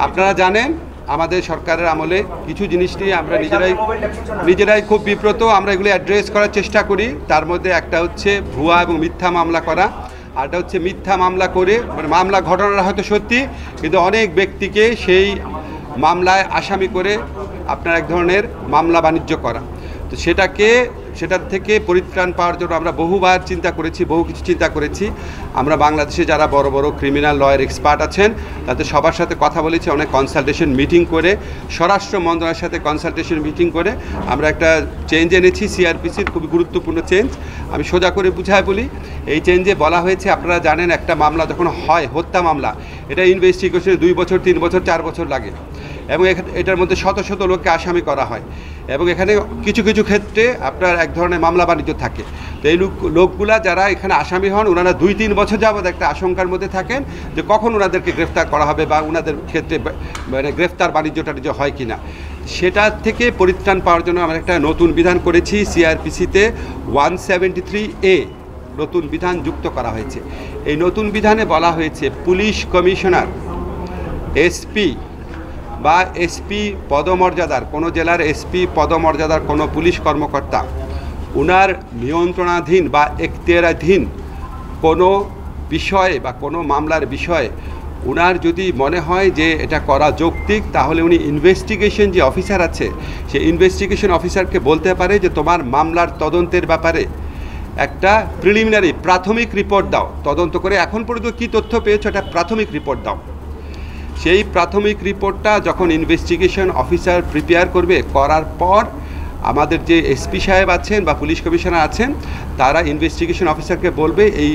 আপনারা জানেন আমাদের সরকারের আমলে কিছু জিনিস নিয়ে আমরা নিজেরাই খুব বিব্রত। আমরা এগুলি অ্যাড্রেস করার চেষ্টা করি। তার মধ্যে একটা হচ্ছে ভুয়া এবং মিথ্যা মামলা করা, আরটা হচ্ছে মিথ্যা মামলা করে মানে মামলা ঘটনাটা হয়তো সত্যি, কিন্তু অনেক ব্যক্তিকে সেই মামলায় আসামি করে আপনার এক ধরনের মামলা বাণিজ্য করা। তো সেটার থেকে পরিত্রাণ পাওয়ার জন্য আমরা বহুবার চিন্তা করেছি, বহু কিছু চিন্তা করেছি। আমরা বাংলাদেশে যারা বড় বড় ক্রিমিনাল লয়ার এক্সপার্ট আছেন তাদের সবার সাথে কথা বলেছি, অনেক কনসালটেশন মিটিং করে, স্বরাষ্ট্র মন্ত্রণালয়ের সাথে কনসালটেশন মিটিং করে আমরা একটা চেঞ্জ এনেছি। সিআরপিসির খুবই গুরুত্বপূর্ণ চেঞ্জ। আমি সোজা করে বুঝায় বলি, এই চেঞ্জে বলা হয়েছে, আপনারা জানেন একটা মামলা যখন হয়, হত্যা মামলা, এটা ইনভেস্টিগেশনে 2 বছর 3 বছর 4 বছর লাগে এবং এটার মধ্যে শত শত লোককে আসামি করা হয় এবং এখানে কিছু কিছু ক্ষেত্রে আপনার এক ধরনের মামলা বাণিজ্য থাকে। তো এই লোকগুলা যারা এখানে আসামি হন, ওনারা 2-3 বছর যাবৎ একটা আশঙ্কার মধ্যে থাকেন যে কখন ওনাদেরকে গ্রেফতার করা হবে বা ওনাদের ক্ষেত্রে মানে গ্রেফতার বাণিজ্যটা হয় কি না। সেটা থেকে পরিত্রাণ পাওয়ার জন্য আমরা একটা নতুন বিধান করেছি। সিআরপিসিতে 173A নতুন বিধান যুক্ত করা হয়েছে। এই নতুন বিধানে বলা হয়েছে পুলিশ কমিশনার, এসপি বা এসপি পদমর্যাদার, কোনো জেলার এসপি পদমর্যাদার কোনো পুলিশ কর্মকর্তা ওনার নিয়ন্ত্রণাধীন বা এখতিয়ারাধীন কোনো বিষয়ে বা কোনো মামলার বিষয়ে ওনার যদি মনে হয় যে এটা করা যৌক্তিক, তাহলে উনি ইনভেস্টিগেশন যে অফিসার আছে সেই ইনভেস্টিগেশন অফিসারকে বলতে পারে যে তোমার মামলার তদন্তের ব্যাপারে একটা প্রিলিমিনারি প্রাথমিক রিপোর্ট দাও, তদন্ত করে এখন পর্যন্ত কী তথ্য পেয়েছো এটা প্রাথমিক রিপোর্ট দাও। সেই প্রাথমিক রিপোর্টটা যখন ইনভেস্টিগেশন অফিসার প্রিপেয়ার করবে, করার পর আমাদের যে এসপি সাহেব আছেন বা পুলিশ কমিশনার আছেন তারা ইনভেস্টিগেশন অফিসারকে বলবে এই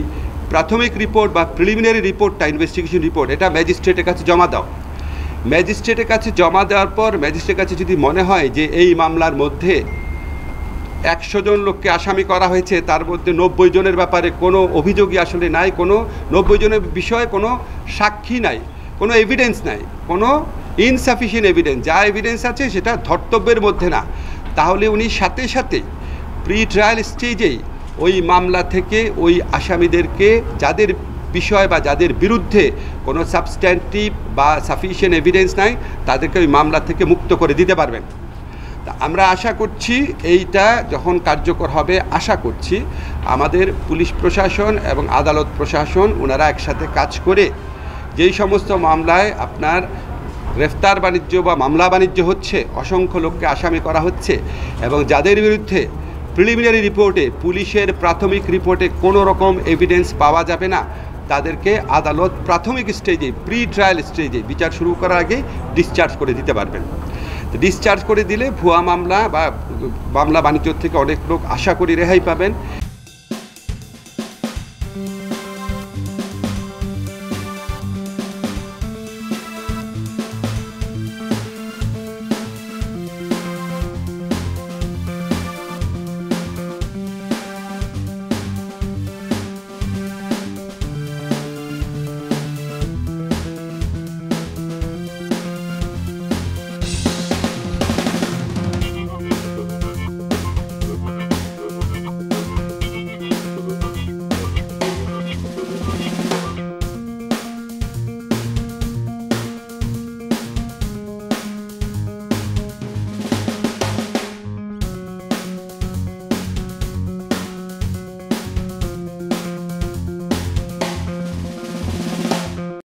প্রাথমিক রিপোর্ট বা প্রিলিমিনারি রিপোর্টটা, ইনভেস্টিগেশন রিপোর্ট, এটা ম্যাজিস্ট্রেটের কাছে জমা দাও। ম্যাজিস্ট্রেটের কাছে জমা দেওয়ার পর ম্যাজিস্ট্রেটের কাছে যদি মনে হয় যে এই মামলার মধ্যে 100 জন লোককে আসামি করা হয়েছে, তার মধ্যে 90 জনের ব্যাপারে কোনো অভিযোগই আসলে নাই, কোনো 90 জনের বিষয়ে কোনো সাক্ষী নাই, কোনো এভিডেন্স নাই, কোনো ইনসাফিসিয়েন্ট এভিডেন্স, যা এভিডেন্স আছে সেটা ধর্তব্যের মধ্যে না, তাহলে উনি সাথে সাথে প্রি ট্রায়াল স্টেজেই ওই মামলা থেকে ওই আসামিদেরকে, যাদের বিষয় বা যাদের বিরুদ্ধে কোনো সাবস্ট্যান্টিভ বা সাফিসিয়েন্ট এভিডেন্স নাই, তাদেরকে ওই মামলা থেকে মুক্ত করে দিতে পারবেন। তা আমরা আশা করছি এইটা যখন কার্যকর হবে, আশা করছি আমাদের পুলিশ প্রশাসন এবং আদালত প্রশাসন ওনারা একসাথে কাজ করে যেই সমস্ত মামলায় আপনার গ্রেফতার বাণিজ্য বা মামলা বাণিজ্য হচ্ছে, অসংখ্য লোককে আসামি করা হচ্ছে এবং যাদের বিরুদ্ধে প্রিলিমিনারি রিপোর্টে, পুলিশের প্রাথমিক রিপোর্টে কোনো রকম এভিডেন্স পাওয়া যাবে না, তাদেরকে আদালত প্রাথমিক স্টেজে, প্রি ট্রায়াল স্টেজে বিচার শুরু করার আগে ডিসচার্জ করে দিতে পারবেন। তো ডিসচার্জ করে দিলে ভুয়া মামলা বা মামলা বাণিজ্য থেকে অনেক লোক আশা করি রেহাই পাবেন।